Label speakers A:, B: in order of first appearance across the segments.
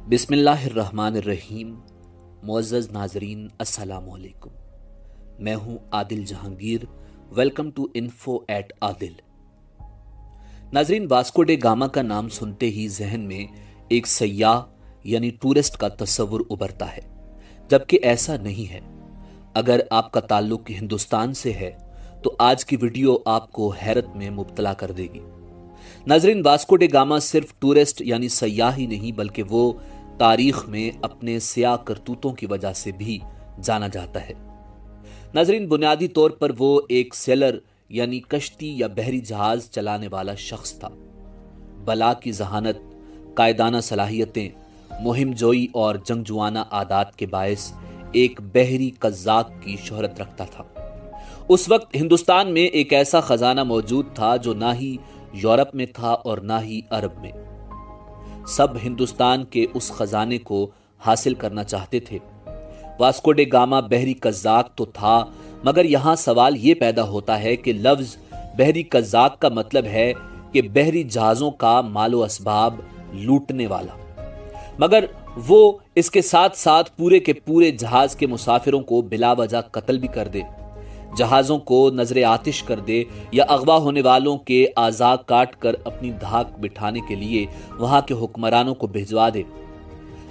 A: बिस्मिल्लाहिर्रहमानिर्रहीम। मुअज़्ज़ज़ नाज़रीन, अस्सलामु अलैकुम। मैं हूं Adil Jahangir. Welcome to info at Adil. नाज़रीन, वास्को डे गामा का नाम सुनते ही जहन में एक सयाह यानी टूरिस्ट का तस्वुर उभरता है, जबकि ऐसा नहीं है। अगर आपका ताल्लुक हिंदुस्तान से है तो आज की वीडियो आपको हैरत में मुब्तला कर देगी। नाज़रीन, वास्को डे गामा सिर्फ टूरिस्ट यानी सयाह ही नहीं, बल्कि वो तारीख में अपने सियाह करतूतों की वजह से भी जाना जाता है। नाज़रीन, बुनियादी तौर पर वो एक सेलर यानी कश्ती या बहरी जहाज चलाने वाला शख्स था। बला की जहानत, कायदाना सलाहियतें, मुहिम जोई और जंगजुआना आदात के बायस एक बहरी कज़्ज़ाक की शोहरत रखता था। उस वक्त हिंदुस्तान में एक ऐसा खजाना मौजूद था जो ना ही यूरोप में था और ना ही अरब में। सब हिंदुस्तान के उस खजाने को हासिल करना चाहते थे। वास्को डे गामा बहरी कज़्ज़ाक तो था, मगर यहां सवाल यह पैदा होता है कि लफ्ज बहरी कज़्ज़ाक का मतलब है कि बहरी जहाजों का मालो असबाब लूटने वाला, मगर वो इसके साथ साथ पूरे के पूरे जहाज के मुसाफिरों को बिलावजह कत्ल भी कर दे, जहाजों को नजरे आतिश कर दे या अगवा होने वालों के आज़ा काट कर अपनी धाक बिठाने के लिए वहां के हुक्मरानों को भिजवा दे।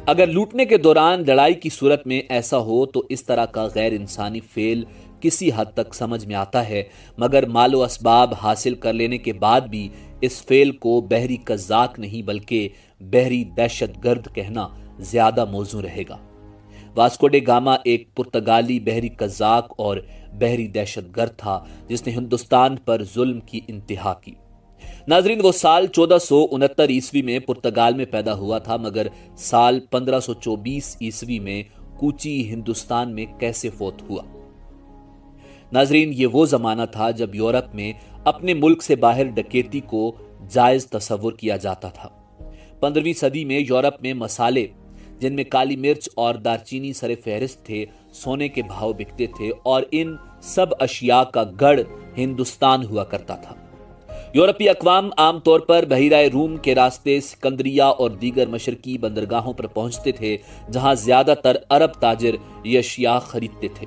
A: अगर लूटने के दौरान लड़ाई की सूरत में ऐसा हो तो इस तरह का गैर इंसानी फेल किसी हद तक समझ में आता है, मगर मालो असबाब हासिल कर लेने के बाद भी इस फेल को बहरी कज़्ज़ाक नहीं बल्कि बहरी दहशतगर्द कहना ज्यादा मौजू रहेगा। वास्को डे गामा एक पुर्तगाली बहरी कज़्ज़ाक और बहरी दहशतगर्द था जिसने हिंदुस्तान पर जुल्म की इंतहा की। नाजरीन, वो साल 1469 ईस्वी में पुर्तगाल में पैदा हुआ था, मगर साल 1524 ईस्वी में कूची हिंदुस्तान में कैसे फोत हुआ। नाजरीन, ये वो जमाना था जब यूरोप में अपने मुल्क से बाहर डकैती को जायज तस्वुर किया जाता था। 15वीं सदी में यूरोप में मसाले जिनमें काली मिर्च और दारचीनी सरे फहरिस्त थे, सोने के भाव बिकते थे और इन सब अशिया का गढ़ हिंदुस्तान हुआ करता था। यूरोपीय अक़वाम आमतौर पर बहिराए रूम के रास्ते सिकंदरिया और दीगर मशरकी बंदरगाहों पर पहुंचते थे, जहां ज्यादातर अरब ताजिर ये अशिया खरीदते थे।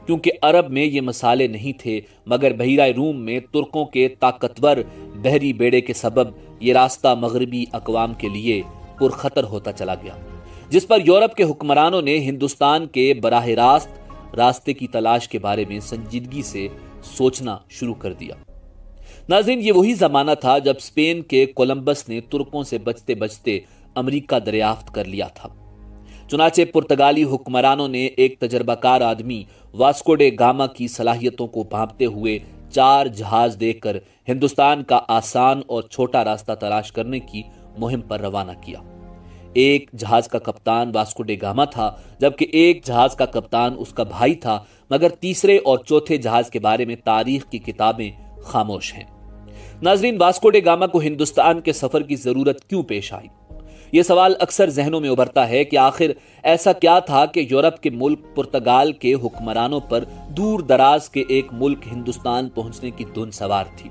A: क्योंकि अरब में ये मसाले नहीं थे, मगर बहिराए रूम में तुर्कों के ताकतवर बहरी बेड़े के सबब ये रास्ता मगरबी अक़वाम के लिए पुरखतर होता चला गया, जिस पर यूरोप के हुक्मरानों ने हिंदुस्तान के बराह रास्त रास्ते की तलाश के बारे में संजीदगी से सोचना शुरू कर दिया। नाज़रीन, ये वही जमाना था जब स्पेन के कोलंबस ने तुर्कों से बचते बचते अमेरिका दरियाफ्त कर लिया था। चुनाचे पुर्तगाली हुक्मरानों ने एक तजर्बाकार आदमी वास्को डे गामा की सलाहियतों को भांपते हुए 4 जहाज देकर हिंदुस्तान का आसान और छोटा रास्ता तलाश करने की मुहिम पर रवाना किया। एक जहाज का कप्तान वास्को डे गामा था, जबकि एक जहाज का कप्तान उसका भाई था, मगर तीसरे और चौथे जहाज के बारे में तारीख की किताबें खामोश हैं। नाजरीन, वास्को डे गामा को हिंदुस्तान के सफर की जरूरत क्यों पेश आई? यह सवाल अक्सर जहनों में उभरता है कि आखिर ऐसा क्या था कि यूरोप के मुल्क पुर्तगाल के हुक्मरानों पर दूर दराज के एक मुल्क हिंदुस्तान पहुंचने की धुन सवार थी।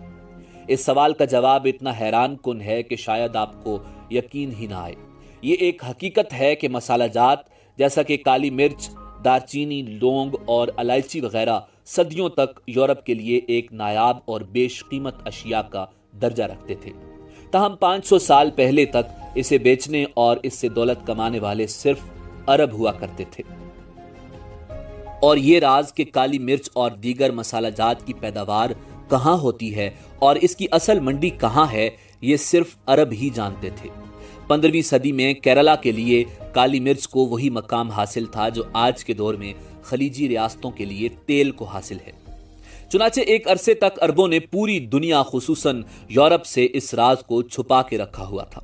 A: इस सवाल का जवाब इतना हैरान कुन है कि शायद आपको यकीन ही ना आए। ये एक हकीकत है कि मसालाजात जैसा कि काली मिर्च, दारचीनी, लौंग और इलायची वगैरह सदियों तक यूरोप के लिए एक नायाब और बेशकीमत अशिया का दर्जा रखते थे। ताहम 500 साल पहले तक इसे बेचने और इससे दौलत कमाने वाले सिर्फ अरब हुआ करते थे। और ये राज के काली मिर्च और दीगर मसालाजात की पैदावार कहां होती है और इसकी असल मंडी कहां है, ये सिर्फ अरब ही जानते थे। 15वीं सदी में केरला के लिए काली मिर्च को वही मकाम हासिल था जो आज के दौर में खलीजी रियासतों के लिए तेल को हासिल है। चुनाचे एक अरसे तक अरबों ने पूरी दुनिया खुसूसन यूरोप से इस राज को छुपा के रखा हुआ था,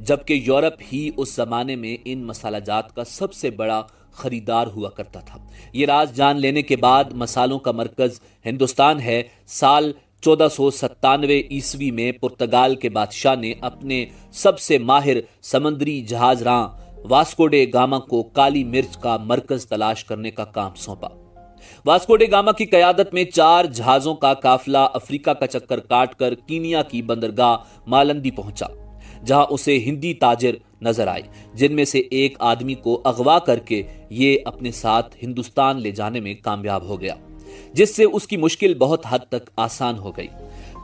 A: जबकि यूरोप ही उस जमाने में इन मसालाजात का सबसे बड़ा खरीदार हुआ करता था। ये राज जान लेने के बाद मसालों का मरकज हिंदुस्तान है। साल 1497 ईस्वी में पुर्तगाल के बादशाह ने अपने सबसे माहिर समंदरी जहाजरां वास्को डे गामा को काली मिर्च का मरकज तलाश करने का काम सौंपा। वास्को डे गामा की कयादत में 4 जहाजों का काफिला अफ्रीका का चक्कर काटकर कीनिया की बंदरगाह मालंदी पहुंचा, जहां उसे हिंदी ताजिर नजर आए, जिनमें से एक आदमी को अगवा करके ये अपने साथ हिंदुस्तान ले जाने में कामयाब हो गया, जिससे उसकी मुश्किल बहुत हद तक आसान हो गई।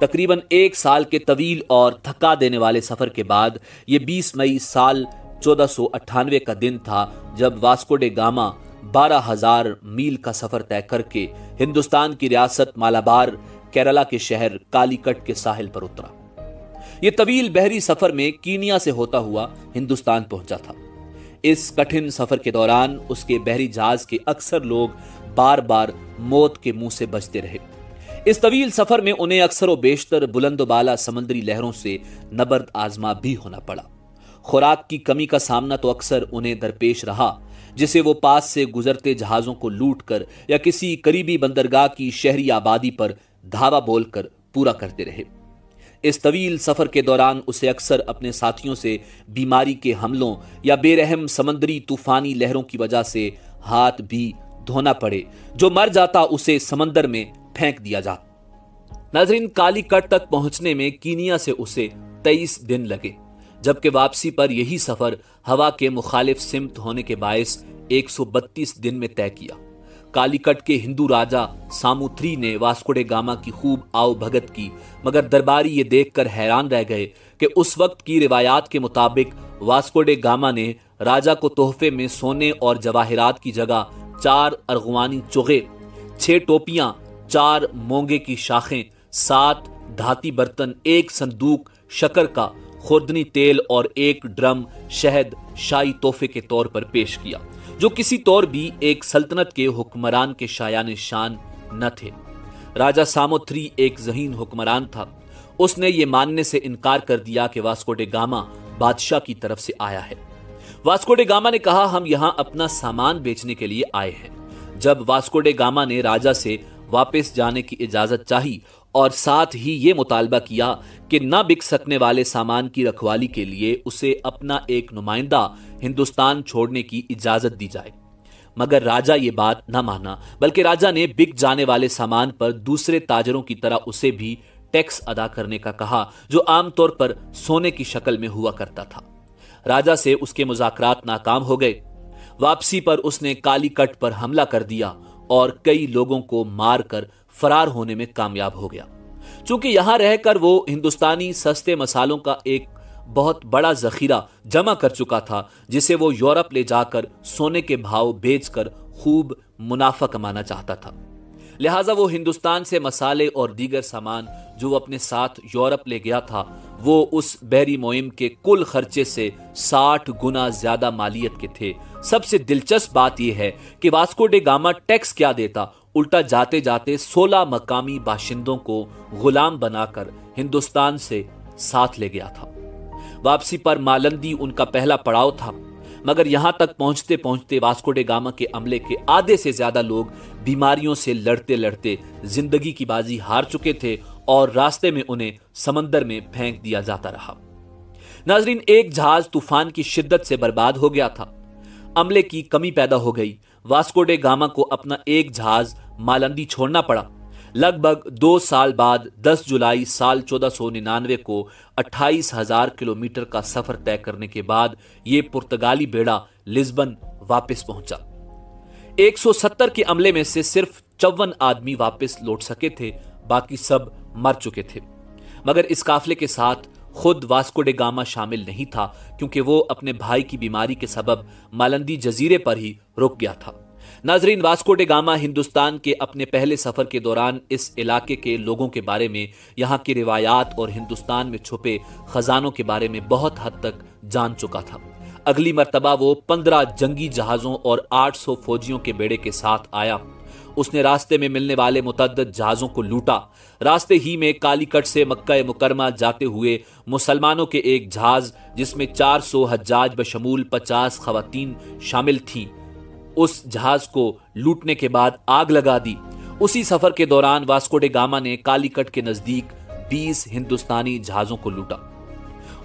A: तकरीबन 1 साल के तवील और थका देने वाले सफर के बाद ये 20 मई साल 1498 का दिन था जब वास्को डे गामा 12,000 मील का सफर तय करके हिंदुस्तान की रियासत मालाबार केरला के शहर कालीकट के साहिल पर उतरा। यह तवील बहरी सफर में कीनिया से होता हुआ हिंदुस्तान पहुंचा था। इस कठिन सफर के दौरान उसके बहरी जहाज के अक्सर लोग बार बार मौत के मुंह से बचते रहे। इस तवील सफर में उन्हें अक्सर व बेशतर बुलंदबाला समुद्री लहरों से नबर्द आजमा भी होना पड़ा। खुराक की कमी का सामना तो अक्सर उन्हें दरपेश रहा, जिसे वो पास से गुजरते जहाजों को लूटकर या किसी करीबी बंदरगाह की शहरी आबादी पर धावा बोलकर पूरा करते रहे। इस तवील सफर के दौरान उसे अक्सर अपने साथियों से बीमारी के हमलों या बेरहम समंदरी तूफानी लहरों की वजह से हाथ भी धोना पड़े। जो मर जाता उसे समंदर में फेंक दिया जाता। नाजरीन, कालीकट तक पहुंचने में कीनिया से उसे 23 दिन लगे, जबकि वापसी पर यही सफर हवा के मुखालिफ सिमत होने के बायस 132 दिन में तय किया। कालीकट के हिंदू राजा सामुथ्री ने वास्को डे गामा की खूब आओ भगत की, मगर दरबारी ये देखकर हैरान रह गए कि उस वक्त की रिवायात के मुताबिक वास्को डे गामा ने राजा को तोहफे में सोने और जवाहिरात की जगह 4 अर्गवानी चुगे, 6 टोपियां, 4 मोंगे की शाखें, 7 धाती बर्तन, 1 संदूक शक्कर का, खुर्दनी तेल और 1 ड्रम शहद शाही तोहफे के तौर पर पेश किया, जो किसी तौर भी एक सल्तनत के हुक्मरान के शायान शान न थे। राजा सामुथ्री एक ज़हीन हुक्मरान था। उसने ये मानने से इनकार कर दिया कि वास्को डे गामा बादशाह की तरफ से आया है। वास्को डे गामा ने कहा, हम यहां अपना सामान बेचने के लिए आए हैं। जब वास्को डे गामा ने राजा से वापस जाने की इजाजत चाही और साथ ही ये मुतालबा किया कि न बिक सकने वाले सामान की रखवाली के लिए उसे अपना एक नुमाइंदा हिंदुस्तान छोड़ने की इजाजत दी जाए, मगर राजा ये बात न माना, बल्कि राजा ने बिक जाने वाले सामान पर दूसरे ताजरों की तरह उसे भी टैक्स अदा करने का कहा, जो आमतौर पर सोने की शक्ल में हुआ करता था। राजा से उसके मुज़ाकरात नाकाम हो गए। वापसी पर उसने कालीकट पर हमला कर दिया और कई लोगों को मारकर फरार होने में कामयाब हो गया। चूंकि यहां रहकर वो हिंदुस्तानी सस्ते मसालों का एक बहुत बड़ा जखीरा जमा कर चुका था, जिसे वो यूरोप ले जाकर सोने के भाव बेचकर खूब मुनाफा कमाना चाहता था। लिहाजा वो हिंदुस्तान से मसाले और दीगर सामान जो वो अपने साथ यूरोप ले गया था, वो उस बहरी मुहिम के कुल खर्चे से 60 गुना ज्यादा मालियत के थे। सबसे दिलचस्प बात यह है कि वास्को डे गामा टैक्स क्या देता, उल्टा जाते जाते 16 मकामी बाशिंदों को गुलाम बनाकर हिंदुस्तान से साथ ले गया था। वापसी पर मालंदी उनका पहला पड़ाव था, मगर यहां तक पहुंचते पहुंचते वास्को डे गामा के अमले के आधे से ज्यादा लोग बीमारियों से लड़ते लड़ते जिंदगी की बाजी हार चुके थे और रास्ते में उन्हें समंदर में फेंक दिया जाता रहा। नाजरीन, एक जहाज तूफान की शिद्दत से बर्बाद हो गया था। अमले की कमी पैदा हो गई। वास्को डे गामा को अपना एक जहाज मालंदी छोड़ना पड़ा। लगभग 2 साल बाद 10 जुलाई साल 1499 को 28,000 किलोमीटर का सफर तय करने के बाद यह पुर्तगाली बेड़ा लिस्बन वापस पहुंचा। 170 के अमले में से सिर्फ 54 आदमी वापस लौट सके थे, बाकी सब मर चुके थे। मगर इस काफले के साथ खुद वास्को डे गामा शामिल नहीं था, क्योंकि वो अपने भाई की बीमारी के सबब मालंदी जजीरे पर ही रुक गया था। नाजरीन, वास्को डे गामा हिंदुस्तान के अपने पहले सफर के दौरान इस इलाके के लोगों के बारे में, यहाँ की रिवायात और हिंदुस्तान में छुपे खजानों के बारे में बहुत हद तक जान चुका था। अगली मर्तबा वो 15 जंगी जहाजों और 800 फौजियों के बेड़े के साथ आया। उसने रास्ते में मिलने वाले मुतअद्दिद जहाजों को लूटा। रास्ते ही में कालीकट से मक्का मुकरमा जाते हुए मुसलमानों के एक जहाज, जिसमें 400 हज्जाज बशमूल 50 खवातीन शामिल थीं, उस जहाज को लूटने के बाद आग लगा दी। उसी सफर के दौरान वास्को डे गामा ने कालीकट के नजदीक 20 हिंदुस्तानी जहाजों को लूटा।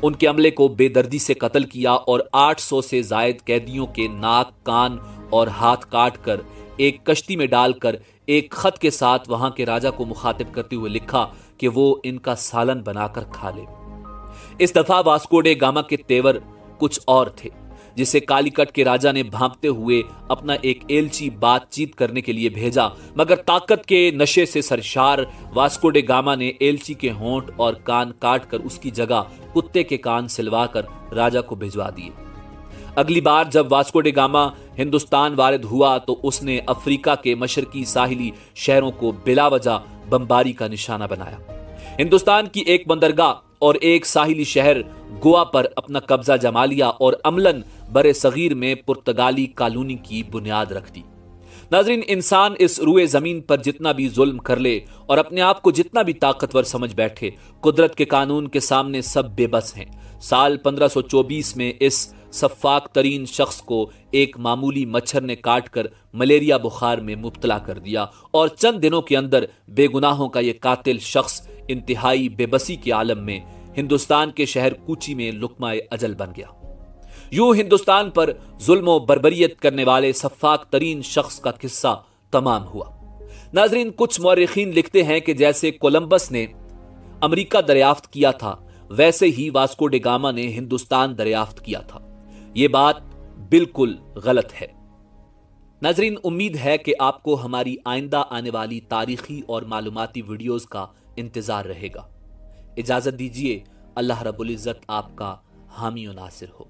A: उनके अमले को बेदर्दी से कत्ल किया और 800 से जायद कैदियों के नाक, कान और हाथ काट कर एक कश्ती में डालकर एक खत के साथ वहां के राजा को मुखातिब करते हुए लिखा कि वो इनका सालन बनाकर खा ले। इस दफा वास्को डे गामा के तेवर कुछ और थे, जिसे कालीकट के राजा ने भांपते हुए अपना एक एलची बातचीत करने के लिए भेजा, मगर ताकत के नशे से सरशार वास्को डे गामा ने एलची के होंठ और कान काटकर उसकी जगह कुत्ते के कान सिलवाकर राजा को भिजवा दिए। अगली बार जब वास्को डे गामा हिंदुस्तान वारिद हुआ तो उसने अफ्रीका के मशरकी साहिली शहरों को बिलावजह बमबारी का निशाना बनाया। हिंदुस्तान की एक बंदरगाह और एक साहिली शहर गोवा पर अपना कब्जा जमा लिया और अमलन बरे सगीर में पुर्तगाली कॉलोनी की बुनियाद रख दी। नाजरीन, इंसान इस रुए जमीन पर जितना भी जुल्म कर ले और अपने आप को जितना भी ताकतवर समझ बैठे, कुदरत के कानून के सामने सब बेबस हैं। साल 1524 में इस सफाक तरीन शख्स को एक मामूली मच्छर ने काटकर मलेरिया बुखार में मुब्तला कर दिया और चंद दिनों के अंदर बेगुनाहों का यह कातिल शख्स इंतहाई बेबसी के आलम में हिंदुस्तान के शहर कूची में लुकमाए अजल बन गया। यूं हिंदुस्तान पर जुल्म बर्बरियत करने वाले सफाक तरीन शख्स का किस्सा तमाम हुआ। नाजरीन, कुछ मौरिखीन लिखते हैं कि जैसे कोलंबस ने अमेरिका दरियाफ्त किया था, वैसे ही वास्को डे गामा ने हिंदुस्तान दरियाफ्त किया था। यह बात बिल्कुल गलत है। नाजरीन, उम्मीद है कि आपको हमारी आइंदा आने वाली तारीखी और मालूमाती वीडियोस का इंतजार रहेगा। इजाजत दीजिए। अल्लाह रब्बुल इज्जत आपका हामी और नासिर हो।